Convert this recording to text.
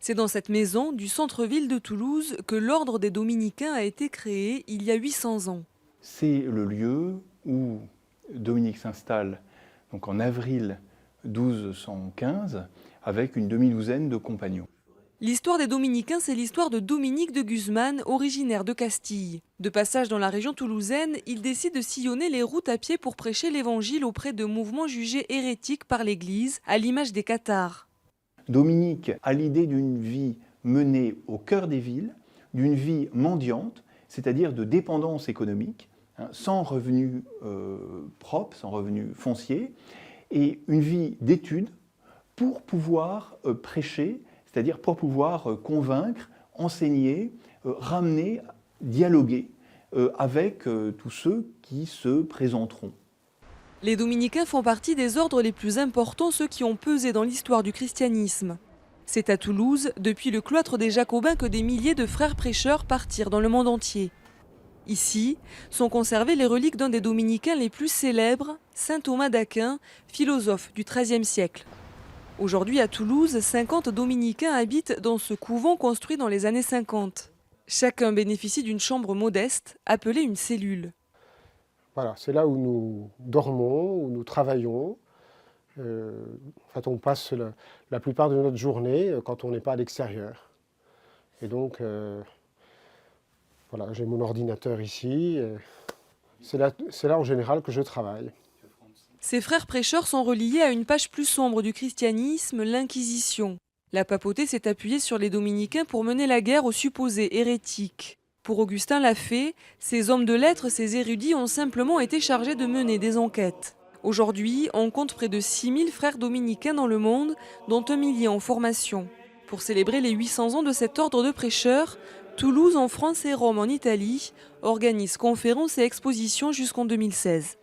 C'est dans cette maison du centre-ville de Toulouse que l'ordre des Dominicains a été créé il y a 800 ans. C'est le lieu où Dominique s'installe donc en avril 1215 avec une demi-douzaine de compagnons. L'histoire des Dominicains, c'est l'histoire de Dominique de Guzman, originaire de Castille. De passage dans la région toulousaine, il décide de sillonner les routes à pied pour prêcher l'évangile auprès de mouvements jugés hérétiques par l'Église, à l'image des cathares. Dominique a l'idée d'une vie menée au cœur des villes, d'une vie mendiante, c'est-à-dire de dépendance économique, sans revenus propres, sans revenus fonciers, et une vie d'études pour pouvoir prêcher, c'est-à-dire pour pouvoir convaincre, enseigner, ramener, dialoguer avec tous ceux qui se présenteront. Les Dominicains font partie des ordres les plus importants, ceux qui ont pesé dans l'histoire du christianisme. C'est à Toulouse, depuis le cloître des Jacobins, que des milliers de frères prêcheurs partirent dans le monde entier. Ici sont conservées les reliques d'un des Dominicains les plus célèbres, saint Thomas d'Aquin, philosophe du XIIIe siècle. Aujourd'hui, à Toulouse, 50 Dominicains habitent dans ce couvent construit dans les années 50. Chacun bénéficie d'une chambre modeste, appelée une cellule. Voilà, c'est là où nous dormons, où nous travaillons. En fait, on passe la plupart de notre journée quand on n'est pas à l'extérieur. Et donc, voilà, j'ai mon ordinateur ici. C'est là en général que je travaille. Ces frères prêcheurs sont reliés à une page plus sombre du christianisme, l'Inquisition. La papauté s'est appuyée sur les Dominicains pour mener la guerre aux supposés hérétiques. Pour Augustin Lafay, ces hommes de lettres, ces érudits ont simplement été chargés de mener des enquêtes. Aujourd'hui, on compte près de 6000 frères dominicains dans le monde, dont 1 millier en formation. Pour célébrer les 800 ans de cet ordre de prêcheurs, Toulouse en France et Rome en Italie organisent conférences et expositions jusqu'en 2016.